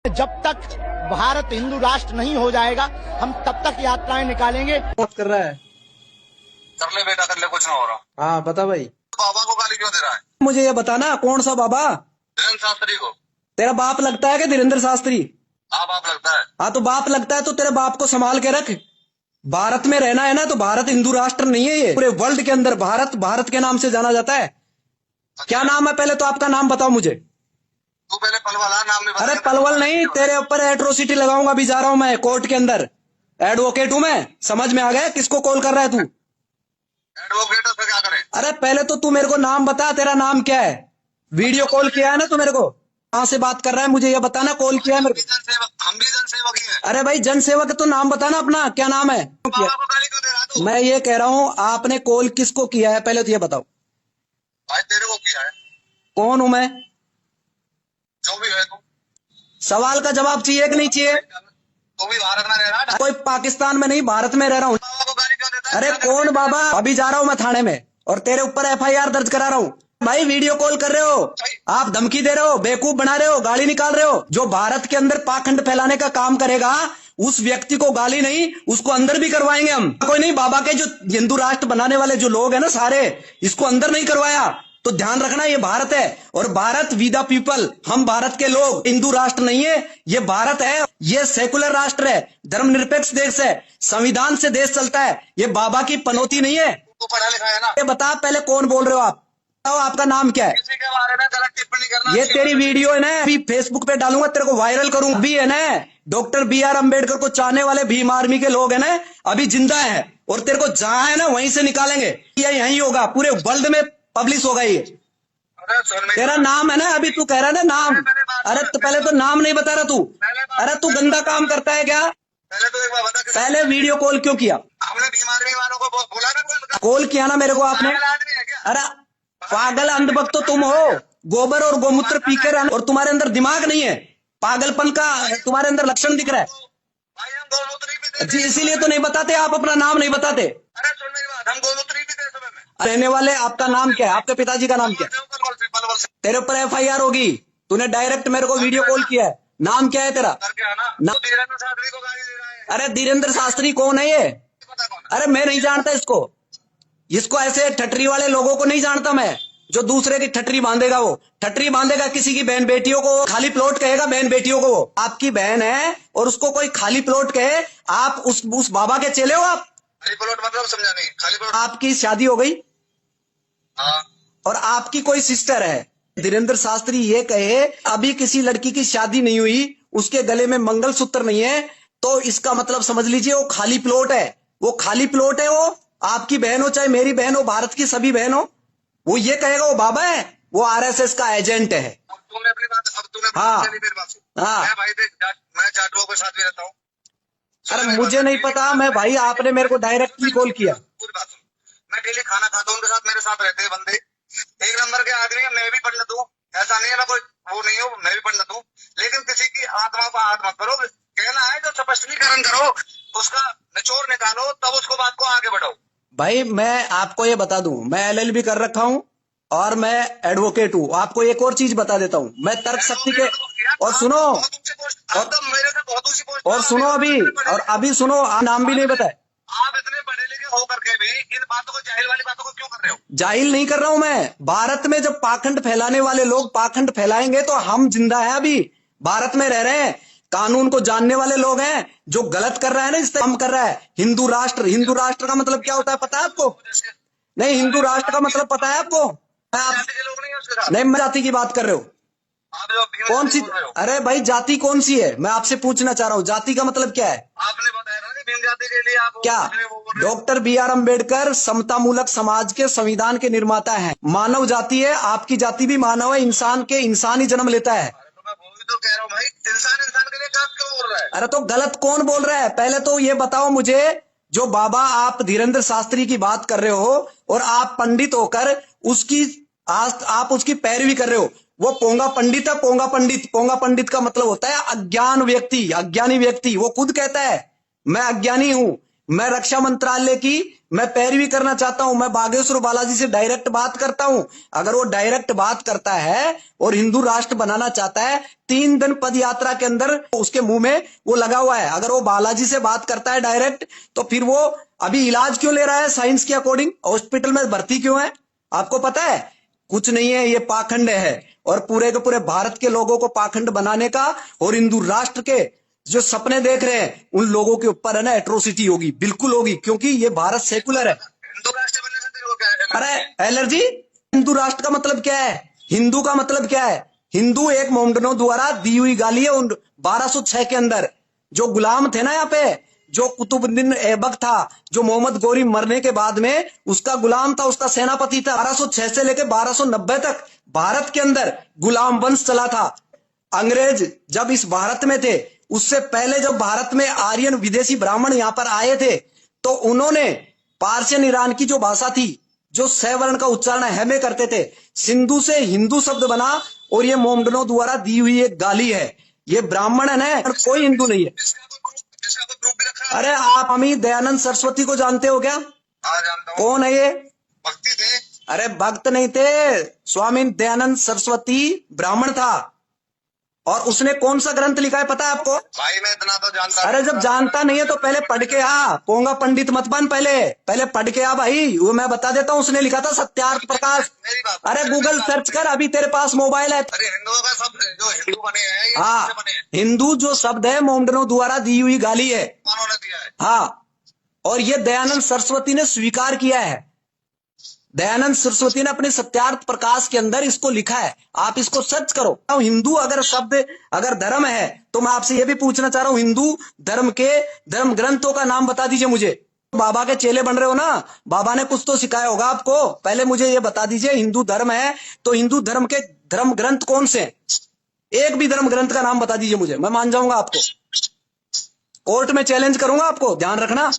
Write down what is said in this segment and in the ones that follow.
जब तक भारत हिंदू राष्ट्र नहीं हो जाएगा हम तब तक यात्राएं निकालेंगे। बात कर रहा है। कर ले बेटा, कर ले, कुछ ना हो रहा। हाँ बता भाई। बाबा को गाली क्यों दे रहा है? मुझे ये बताना कौन सा बाबा? धीरेन्द्र शास्त्री को। तेरा बाप लगता है कि धीरेन्द्र शास्त्री? हाँ बाप लगता है। हाँ तो बाप लगता है तो तेरे बाप को संभाल के रख। भारत में रहना है ना, तो भारत हिंदू राष्ट्र नहीं है, ये पूरे वर्ल्ड के अंदर भारत भारत के नाम से जाना जाता है। क्या नाम है पहले तो आपका नाम बताओ मुझे। तू पहले पलवल नाम नहीं। अरे पलवल नहीं, तेरे ऊपर एट्रोसिटी लगाऊंगा। अभी जा रहा हूं मैं कोर्ट के अंदर, एडवोकेट हूं मैं। समझ में आ गया किसको कॉल कर रहा है तू? एडवोकेट से क्या करे? अरे पहले तो तू मेरे को नाम बता, तेरा नाम क्या है? वीडियो कॉल किया है ना तू मेरे को? कहां से बात कर रहा है मुझे ये बताना। कॉल किया है मेरे को? हम भी जनसेवक ही हैं। अरे भाई जनसेवक है तो नाम बताना अपना, क्या नाम है? बाबा को गाली क्यों दे रहा तू? मैं ये कह रहा हूँ आपने कॉल किसको किया है पहले तो ये बताओ। भाई तेरे को किया है। कौन हूं मैं? जो भी है तू। सवाल का जवाब चाहिए कि नहीं चाहिए? तू भी भारत में रह रहा है। कोई पाकिस्तान में नहीं, भारत में रह रहा हूँ। बाबा को गाली क्यों देता है? अरे कौन बाबा? अभी जा रहा हूँ मैं थाने में और तेरे ऊपर FIR दर्ज करा रहा हूँ। भाई वीडियो कॉल कर रहे हो आप, धमकी दे रहे हो, बेवकूफ बना रहे हो, गाली निकाल रहे हो। जो भारत के अंदर पाखंड फैलाने का काम करेगा उस व्यक्ति को गाली नहीं, उसको अंदर भी करवाएंगे हम। कोई नहीं, बाबा के जो हिंदू राष्ट्र बनाने वाले जो लोग हैं ना सारे, इसको अंदर नहीं करवाया तो ध्यान रखना ये भारत है और भारत वी द पीपल। हम भारत के लोग, हिंदू राष्ट्र नहीं है ये, भारत है। ये सेकुलर राष्ट्र है, धर्मनिरपेक्ष देश है, संविधान से देश चलता है। ये बाबा की पनौती नहीं है। तू पढ़ा लिखा है ना? ये बता पहले कौन बोल रहे हो आप? बताओ आपका नाम क्या है? किसी के बारे में गलत टिप्पणी करना। ये तेरी वीडियो है ना, अभी फेसबुक पे डालूंगा, तेरे को वायरल करूंगा। अभी है ना डॉक्टर BR अम्बेडकर को चाहने वाले भीम आर्मी के लोग है ना, अभी जिंदा है और तेरे को जहां है ना वहीं से निकालेंगे। ये यहीं होगा, पूरे वर्ल्ड में पब्लिश होगा ये। तेरा नाम है ना, अभी तू कह रहा है ना नाम। अरे तो पहले तो नाम नहीं बता रहा तू। अरे तू गंदा काम करता है क्या? पहले तो एक बार बता। पहले वीडियो कॉल क्यों किया? हमने बीमारी वालों को बोला ना। कॉल किया ना मेरे को आपने? आदमी है क्या? अरे पागल अंधभक्त तो तुम हो, गोबर और गोमूत्र पी के रहना और तुम्हारे अंदर दिमाग नहीं है। पागलपन का तुम्हारे अंदर लक्षण दिख रहा है भाई हम गोमूत्री भी दे। जी, इसीलिए तो नहीं बताते आप, अपना नाम नहीं बताते। अरे सुन मेरी बात, हम गोमूत्री भी दे समय में। रहने वाले आपका नाम क्या है? आपके पिताजी का नाम क्या है? पलवल से तेरे ऊपर FIR होगी। तूने डायरेक्ट मेरे को वीडियो कॉल किया है। नाम क्या है तेरा? करके आना। ना- तो धीरेन्द्र शास्त्री को गाली दे रहा है। अरे धीरेन्द्र शास्त्री कौन है ये? पता कौन है? अरे मैं नहीं जानता इसको। इसको ऐसे ठटरी वाले लोगों को नहीं जानता मैं, जो दूसरे की ठटरी बांधेगा। वो ठटरी बांधेगा किसी की बहन बेटियों को, खाली प्लॉट कहेगा बहन बेटियों को। वो आपकी बहन है और उसको कोई खाली प्लॉट कहे, आप उस बाबा के चेले हो आप? खाली प्लॉट मतलब समझा नहीं। खाली प्लॉट। आपकी शादी हो गई हाँ। और आपकी कोई सिस्टर है। धीरेन्द्र शास्त्री ये कहे अभी किसी लड़की की शादी नहीं हुई, उसके गले में मंगलसूत्र नहीं है, तो इसका मतलब समझ लीजिए वो खाली प्लॉट है। वो खाली प्लॉट है। वो आपकी बहन हो चाहे मेरी बहन हो, भारत की सभी बहन हो, वो ये कहेगा वो बाबा है, वो RSS का एजेंट है। अब तूने अपनी बात, अब तूने हाँ। बात चली मेरी बात सुन। हाँ। मैं भाई देख, मैं जाटुओं के साथ भी रहता हूँ। अरे मुझे नहीं पता, मैं भाई आपने मेरे को डायरेक्टली कॉल किया। पूरी बात सुन। मैं डेली खाना खाता हूँ उनके साथ, मेरे साथ रहते हैं बंदे, एक नंबर के आदमी है। मैं भी पंडित हूँ, ऐसा नहीं है मैं कोई वो नहीं हूँ, मैं भी पंडित हूँ। लेकिन किसी की आत्मा को हाथ मत करो। कहना है तो स्पष्टीकरण करो, उसका निचोड़ निकालो, तब उसको बात को आगे बढ़ाओ। भाई मैं आपको ये बता दूं, मैं LLB कर रखा हूं और मैं एडवोकेट हूं। आपको एक और चीज बता देता हूं, मैं तर्क शक्ति के और सुनो और सुनो अभी, और अभी सुनो, नाम भी नहीं बताए। आप इतने पढ़े लिखे होकर के भी इन बातों को, जाहिल वाली बातों को क्यों कर रहे हो? जाहिल नहीं कर रहा हूं मैं। भारत में जब पाखंड फैलाने वाले लोग पाखंड फैलाएंगे तो हम जिंदा है, अभी भारत में रह रहे हैं, कानून को जानने वाले लोग हैं। जो गलत कर रहा है ना, इस काम कर रहा है। हिंदू राष्ट्र का मतलब क्या होता है पता है आपको? नहीं, हिंदू राष्ट्र का मतलब पता है आपको? नहीं, मैं जाति की बात कर रहे हो। कौन सी? अरे भाई जाति कौन सी है, मैं आपसे पूछना चाह रहा हूँ। जाति का मतलब क्या है? आपने बताया ना कि भीम जाति के लिए आप क्या? डॉक्टर BR अम्बेडकर समतामूलक समाज के संविधान के निर्माता हैं। मानव जाति है, आपकी जाति भी मानव है, इंसान के इंसान ही जन्म लेता है। तो कह रहा हूँ भाई, इंसान के लिए क्यों बोल रहा है? अरे तो गलत कौन बोल रहा है? पहले तो ये बताओ मुझे, जो बाबा आप धीरेन्द्र शास्त्री की बात कर रहे हो और आप पंडित होकर उसकी आप उसकी पैरवी कर रहे हो, वो पोंगा पंडित है। पोंगा पंडित का मतलब होता है अज्ञान व्यक्ति, अज्ञानी व्यक्ति। वो खुद कहता है मैं अज्ञानी हूं, मैं रक्षा मंत्रालय की मैं पैरवी करना चाहता हूं। मैं बागेश्वर बालाजी से डायरेक्ट बात करता हूं। अगर वो डायरेक्ट बात करता है और हिंदू राष्ट्र बनाना चाहता है, 3 दिन पद यात्रा के अंदर उसके मुंह में वो लगा हुआ है। अगर वो बालाजी से बात करता है डायरेक्ट, तो फिर वो अभी इलाज क्यों ले रहा है साइंस के अकॉर्डिंग? हॉस्पिटल में भर्ती क्यों है? आपको पता है? कुछ नहीं है, ये पाखंड है। और पूरे के पूरे भारत के लोगों को पाखंड बनाने का और हिंदू राष्ट्र के जो सपने देख रहे हैं उन लोगों के ऊपर है ना एट्रोसिटी होगी, बिल्कुल होगी, क्योंकि ये भारत सेकुलर है। हिंदू राष्ट्र बनने से तेरे को क्या है? अरे एलर्जी, हिंदू राष्ट्र का मतलब क्या है? हिंदू का मतलब क्या है? हिंदू एक मोमडनों द्वारा दी हुई गाली है। उन 1206 के अंदर जो गुलाम थे ना, यहाँ पे जो कुतुबुद्दीन ऐबक था, जो मोहम्मद गोरी मरने के बाद में उसका गुलाम था, उसका सेनापति था। 1206 से लेकर 1290 तक भारत के अंदर गुलाम वंश चला था। अंग्रेज जब इस भारत में थे, उससे पहले जब भारत में आर्यन विदेशी ब्राह्मण यहां पर आए थे, तो उन्होंने पार्शियन ईरान की जो भाषा थी, जो सवर्ण का उच्चारण है में करते थे, सिंधु से हिंदू शब्द बना। और ये मोमडनों द्वारा दी हुई एक गाली है। ये ब्राह्मण है और कोई हिंदू नहीं है। इसका कोई प्रूफ भी रखा है? अरे आप अमित दयानंद सरस्वती को जानते हो क्या? हाँ जानता हूँ। कौन है ये? भक्ति थे। अरे भक्त नहीं थे, स्वामी दयानंद सरस्वती ब्राह्मण था। और उसने कौन सा ग्रंथ लिखा है पता है आपको? भाई मैं इतना तो जानता हूँ। अरे जब जानता नहीं है तो पहले पढ़ के आ। पोंगा पंडित मत बन, पहले पढ़ के आ भाई। वो मैं बता देता हूँ, उसने लिखा था सत्यार्थ प्रकाश। मेरी बात, अरे गूगल सर्च कर, अभी तेरे पास मोबाइल है। अरे हिंदुओं का शब्द जो हिंदू बने हैं, ये हाँ, किससे बने हैं? हिंदू जो शब्द है मोमडनों द्वारा दी हुई गाली है। उन्होंने दिया है। हाँ, और ये दयानंद सरस्वती ने स्वीकार किया है। दयानंद सरस्वती ने अपने सत्यार्थ प्रकाश के अंदर इसको लिखा है। आप इसको सर्च करो। हिंदू अगर शब्द, अगर धर्म है, तो मैं आपसे ये भी पूछना चाह रहा हूं, हिंदू धर्म के धर्म ग्रंथों का नाम बता दीजिए मुझे। बाबा के चेले बन रहे हो ना, बाबा ने कुछ तो सिखाया होगा आपको। पहले मुझे ये बता दीजिए, हिंदू धर्म है तो हिंदू धर्म के धर्म ग्रंथ कौन से हैं? एक भी धर्म ग्रंथ का नाम बता दीजिए मुझे, मैं मान जाऊंगा आपको। कोर्ट में चैलेंज करूंगा आपको, ध्यान रखना।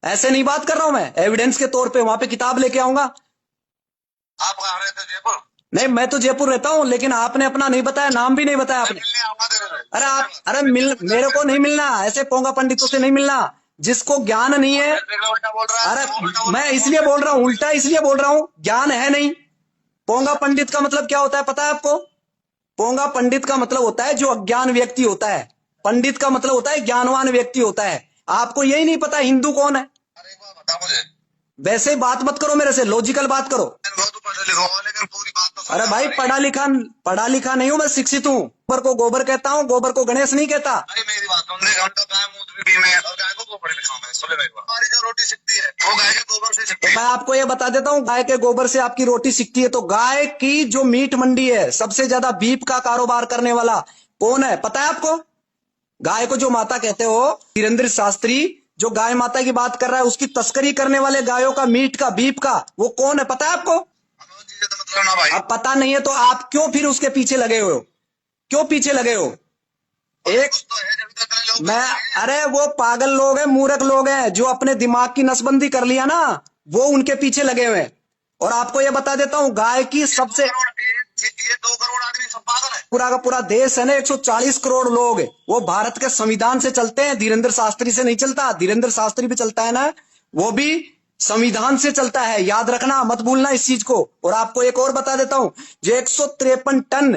ऐसे नहीं बात कर रहा हूं मैं, एविडेंस के तौर पे वहां पे किताब लेके आऊंगा। आप कहाँ रहे थे? जयपुर? नहीं, मैं तो जयपुर रहता हूं, लेकिन आपने अपना नहीं बताया, नाम भी नहीं बताया आपने। मिलने आऊंगा तेरे से। अरे अरे मेरे को नहीं मिलना, ऐसे पोंगा पंडितों से नहीं मिलना जिसको ज्ञान नहीं है। उल्टा बोल रहा है। अरे मैं इसलिए बोल रहा हूँ, उल्टा इसलिए बोल रहा हूँ, ज्ञान है नहीं। पोंगा पंडित का मतलब क्या होता है पता है आपको? पोंगा पंडित का मतलब होता है जो अज्ञान व्यक्ति होता है। पंडित का मतलब होता है ज्ञानवान व्यक्ति होता है। आपको यही नहीं पता हिंदू कौन है? अरे एक बात बता मुझे। वैसे बात मत करो मेरे से, लॉजिकल बात करो। बहुत पढ़े लिखा हुआ, लेकिन पूरी बात तो समझ अरे भाई, नहीं। पढ़ा लिखा नहीं हूं मैं, शिक्षित हूँ। गोबर को गोबर कहता हूँ, गोबर को गणेश नहीं कहता। अरे मेरी बात सुन, हम तो गाय मूत्र भी में और गाय को गोबर लिखा मैं सुन ले। हमारी जो रोटी सिकती है वो गाय के गोबर से सिकती तो मैं आपको ये बता देता हूँ, गाय के गोबर से आपकी रोटी सिकती है। तो गाय की जो मीट मंडी है, सबसे ज्यादा बीफ का कारोबार करने वाला कौन है पता है आपको? गाय को जो माता कहते हो, धीरेन्द्र शास्त्री जो गाय माता की बात कर रहा है, उसकी तस्करी करने वाले गायों का मीट का बीफ का वो कौन है पता है आपको? मतलब ना भाई। अब पता नहीं है तो आप क्यों फिर उसके पीछे लगे हो? क्यों पीछे लगे हो? एक तो है जब तक लोग मैं, अरे वो पागल लोग हैं, मूर्ख लोग हैं, जो अपने दिमाग की नसबंदी कर लिया ना, वो उनके पीछे लगे हुए हैं। और आपको ये बता देता हूँ, गाय की सबसे, ये 2 करोड़ आदमी सब पागल है। पूरा का पूरा देश है ना, 140 करोड़ लोग, वो भारत के संविधान से चलते हैं। धीरेन्द्र शास्त्री से नहीं चलता। धीरेन्द्र शास्त्री भी चलता है ना, वो भी संविधान से चलता है। याद रखना, मत भूलना इस चीज को। और आपको एक और बता देता हूं, जो 153 टन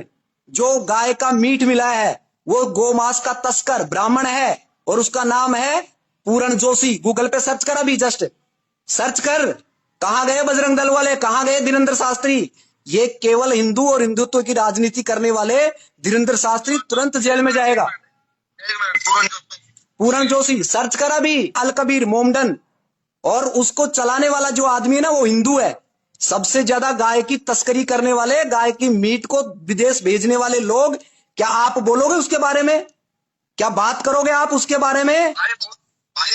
जो गाय का मीट मिला है, वो गोमांस का तस्कर ब्राह्मण है और उसका नाम है पूरण जोशी। गूगल पे सर्च कर, अभी जस्ट सर्च कर। कहां गए बजरंग दल वाले, कहां गए धीरेन्द्र शास्त्री? ये केवल हिंदू और हिंदुत्व की राजनीति करने वाले धीरेन्द्र शास्त्री तुरंत जेल में जाएगा। एक मिनट, पूरण जोशी सर्च कर अभी, अल कबीर मोमडन। और उसको चलाने वाला जो आदमी है ना, वो हिंदू है। सबसे ज्यादा गाय की तस्करी करने वाले, गाय की मीट को विदेश भेजने वाले लोग। क्या आप बोलोगे उसके बारे में? क्या बात करोगे आप उसके बारे में? भाई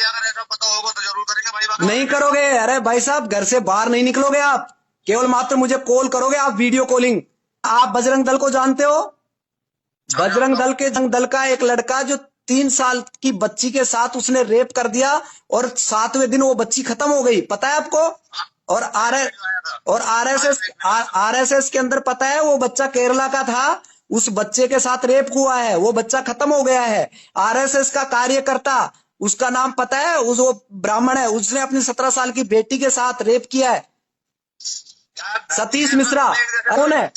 अगर ऐसा पता होगा तो जरूर करेंगे भाई। बात नहीं करोगे। अरे भाई साहब, घर से बाहर नहीं निकलोगे आप, केवल मात्र मुझे कॉल करोगे आप, वीडियो कॉलिंग। आप बजरंग दल को जानते हो? बजरंग दल के दल का एक लड़का जो 3 साल की बच्ची के साथ उसने रेप कर दिया और 7वें दिन वो बच्ची खत्म हो गई, पता है आपको? और आरएसएस के अंदर पता है, वो बच्चा केरला का था, उस बच्चे के साथ रेप हुआ है, वो बच्चा खत्म हो गया है। आरएसएस का कार्यकर्ता उसका नाम पता है? वो ब्राह्मण है, उसने अपनी 17 साल की बेटी के साथ रेप किया है। सतीश मिश्रा कौन है?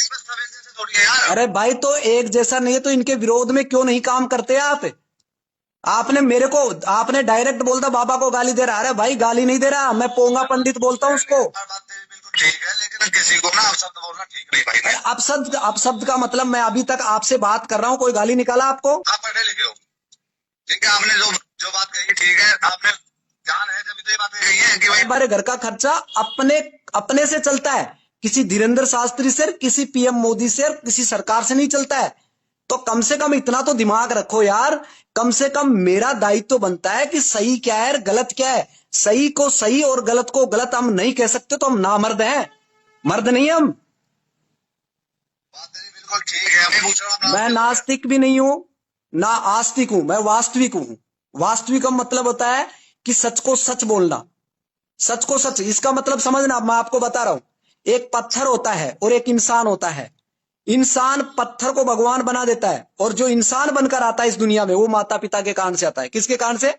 अरे भाई तो एक जैसा नहीं है तो इनके विरोध में क्यों नहीं काम करते आप? आपने मेरे को, आपने डायरेक्ट बोलता बाबा को गाली दे रहा। अरे भाई गाली नहीं दे रहा, मैं पोंगा पंडित बोलता हूँ उसको। ठीक है, लेकिन किसी को ना अपशब्द बोलना ठीक नहीं भाई। अपशब्द का मतलब, मैं अभी तक आपसे बात कर रहा हूँ, कोई गाली निकाला आपको? आप पढ़े लिखे हो, ठीक है, आपने जो बात कही ठीक है, आपने जान है जब तो ये बातें कही है कि भाई हमारे घर का खर्चा अपने से चलता है, किसी धीरेन्द्र शास्त्री से, किसी पीएम मोदी से, किसी सरकार से नहीं चलता है। तो कम से कम इतना तो दिमाग रखो यार। कम से कम मेरा दायित्व तो बनता है कि सही क्या है, गलत क्या है। सही को सही और गलत को गलत हम नहीं कह सकते, तो हम नामर्द हैं, मर्द नहीं हम। बात बिल्कुल ठीक है। मैं पूछ रहा हूं, मैं नास्तिक भी नहीं हूं ना आस्तिक हूं, मैं वास्तविक हूं। वास्तविक का मतलब होता है कि सच को सच बोलना, सच को सच। इसका मतलब समझना, मैं आपको बता रहा हूं। एक पत्थर होता है और एक इंसान होता है। इंसान पत्थर को भगवान बना देता है, और जो इंसान बनकर आता है इस दुनिया में, वो माता पिता के कारण से आता है। किसके कारण से?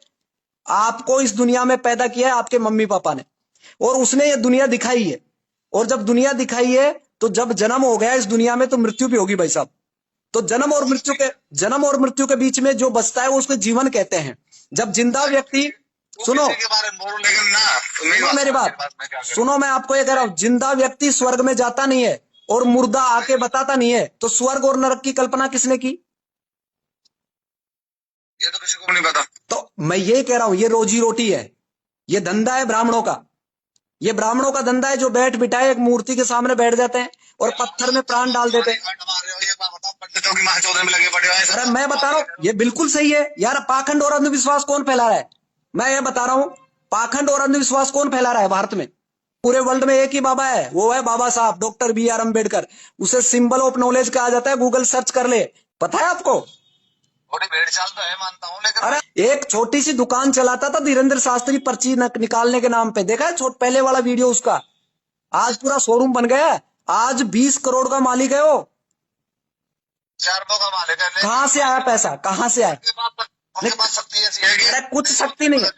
आपको इस दुनिया में पैदा किया है आपके मम्मी पापा ने, और उसने ये दुनिया दिखाई है। और जब दुनिया दिखाई है तो जब जन्म हो गया इस दुनिया में, तो मृत्यु भी होगी भाई साहब। तो जन्म और मृत्यु के बीच में जो बचता है वो उसको जीवन कहते हैं। जब जिंदा व्यक्ति, सुनो के बारे में बोलो, लेकिन ना सुनो मेरी बात, सुनो, मैं आपको ये कह रहा हूं, जिंदा व्यक्ति स्वर्ग में जाता नहीं है और मुर्दा आके बताता नहीं है। तो स्वर्ग और नरक की कल्पना किसने की? ये तो किसी को नहीं पता। तो मैं ये कह रहा हूं, ये रोजी रोटी है, ये धंधा है ब्राह्मणों का। ये ब्राह्मणों का धंधा है, जो बैठ बिठाए एक मूर्ति के सामने बैठ जाते हैं और पत्थर में प्राण डाल देते हैं। अरे मैं बता रहा हूँ, ये बिल्कुल सही है यार। पाखंड और अंधविश्वास कौन फैला रहा है? मैं ये बता रहा हूँ, पाखंड और अंधविश्वास कौन फैला रहा है भारत में? पूरे वर्ल्ड में एक ही बाबा है, वो है बाबा साहब डॉक्टर BR अम्बेडकर। उसे सिंबल ऑफ नॉलेज कहा जाता है, गूगल सर्च कर ले, पता है आपको? थोड़ी भेड़ चाल तो है, मानता हूँ, लेकिन अरे एक छोटी सी दुकान चलाता था धीरेन्द्र शास्त्री पर्ची निकालने के नाम पे, देखा है पहले वाला वीडियो उसका? आज पूरा शोरूम बन गया है, आज 20 करोड़ का मालिक है वो। 4 का मालिक है। कहाँ से आया पैसा, कहाँ से आया? उनके पास शक्ति ऐसी है कि अरे कुछ शक्ति नहीं है,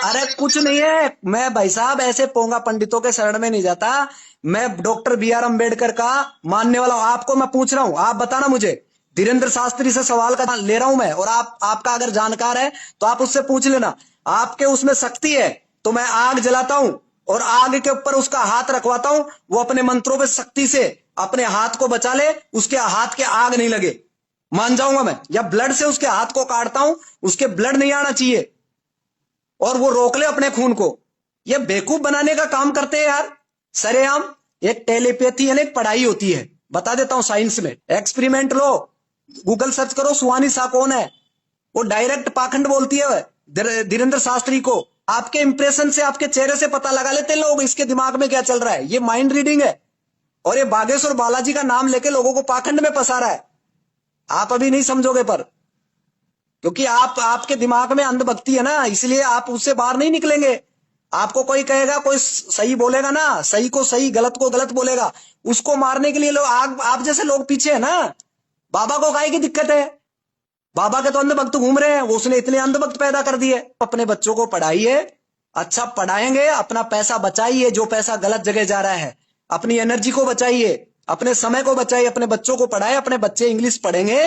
अरे कुछ नहीं है। मैं भाई साहब ऐसे पोंगा पंडितों के शरण में नहीं जाता। मैं डॉक्टर BR अम्बेडकर का मानने वाला हूं। आपको मैं पूछ रहा हूं, आप बताना मुझे, धीरेन्द्र शास्त्री से सवाल का ले रहा हूं मैं, और आपका अगर जानकार है तो आप उससे पूछ लेना। आपके उसमें शक्ति है तो मैं आग जलाता हूं और आग के ऊपर उसका हाथ रखवाता हूं, वो अपने मंत्रों पे शक्ति से अपने हाथ को बचा ले, उसके हाथ के आग नहीं लगे, मान जाऊंगा मैं। या ब्लड से उसके हाथ को काटता हूं, उसके ब्लड नहीं आना चाहिए और वो रोक ले अपने खून को। ये बेवकूफ बनाने का काम करते हैं यार सरेआम। एक टेलीपैथी है, एक पढ़ाई होती है, बता देता हूं साइंस में। एक्सपेरिमेंट लो, गूगल सर्च करो, सुहानी शाह कौन है, वो डायरेक्ट पाखंड बोलती है धीरेन्द्र शास्त्री को। आपके इंप्रेशन से, आपके चेहरे से पता लगा लेते हैं लोग इसके दिमाग में क्या चल रहा है। ये माइंड रीडिंग है, और ये बागेश्वर बालाजी का नाम लेके लोगों को पाखंड में फंसा रहा है। आप अभी नहीं समझोगे, पर क्योंकि आपके दिमाग में अंधभक्ति है ना, इसलिए आप उससे बाहर नहीं निकलेंगे। आपको कोई कहेगा, कोई सही बोलेगा ना, सही को सही गलत को गलत बोलेगा, उसको मारने के लिए लोग, आप जैसे लोग पीछे है ना। बाबा को काहे की दिक्कत है? बाबा के तो अंधभक्त घूम रहे हैं, वो उसने इतने अंधभक्त पैदा कर दिए। अपने बच्चों को पढ़ाइए, अच्छा पढ़ाएंगे, अपना पैसा बचाइए, जो पैसा गलत जगह जा रहा है, अपनी एनर्जी को बचाइए, अपने समय को बचाइए, अपने बच्चों को पढ़ाए। अपने बच्चे इंग्लिश पढ़ेंगे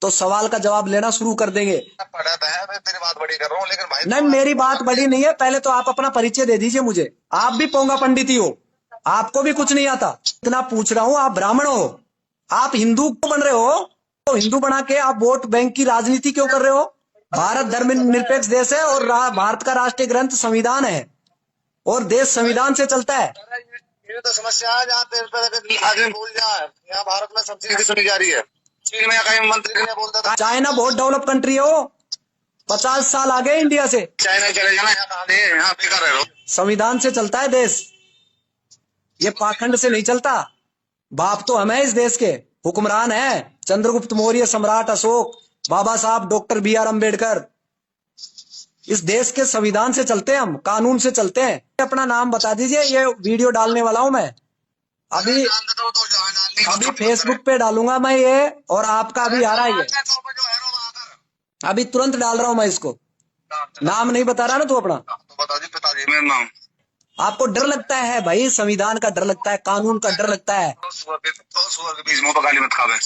तो सवाल का जवाब लेना शुरू कर देंगे। पढ़ा था है, मैं तेरी बात बड़ी कर रहा हूँ, लेकिन भाई नहीं, मेरी बात बड़ी नहीं है। पहले तो आप अपना परिचय दे दीजिए मुझे। आप भी पोंगा पंडित ही हो, आपको भी कुछ नहीं आता। इतना पूछ रहा हूं, आप ब्राह्मण हो, आप हिंदू क्यों बन रहे हो? तो हिंदू बना के आप वोट बैंक की राजनीति क्यों कर रहे हो? भारत धर्मनिरपेक्ष देश है और भारत का राष्ट्रीय ग्रंथ संविधान है, और देश संविधान से चलता है। ये तो समस्या है, जहाँ पे आगे बोल जाए, यहाँ भारत में सब चीज सुनी जा रही है। चीन में कहीं मंत्री ने बोलता था, चाइना बहुत डेवलप कंट्री है, वो 50 साल आगे इंडिया से। चाइना चले जाना, यहाँ बेकार रहो। संविधान से चलता है देश, ये पाखंड से नहीं चलता। बाप तो हमें इस देश के हुक्मरान है, चंद्रगुप्त मौर्य, सम्राट अशोक, बाबा साहब डॉक्टर BR अम्बेडकर। इस देश के संविधान से चलते हैं हम, कानून से चलते हैं। अपना नाम बता दीजिए, ये वीडियो डालने वाला हूं मैं अभी फेसबुक पे डालूंगा मैं ये, और आपका अभी आ रहा है ये, अभी तुरंत डाल रहा हूं मैं इसको। नाम नहीं बता रहा ना तू अपना? तो बता दी पिताजी मेरा नाम। आपको डर लगता है भाई, संविधान का डर लगता है, कानून का डर लगता है। सुअर के बीच मुंह पर गाली मत खावे।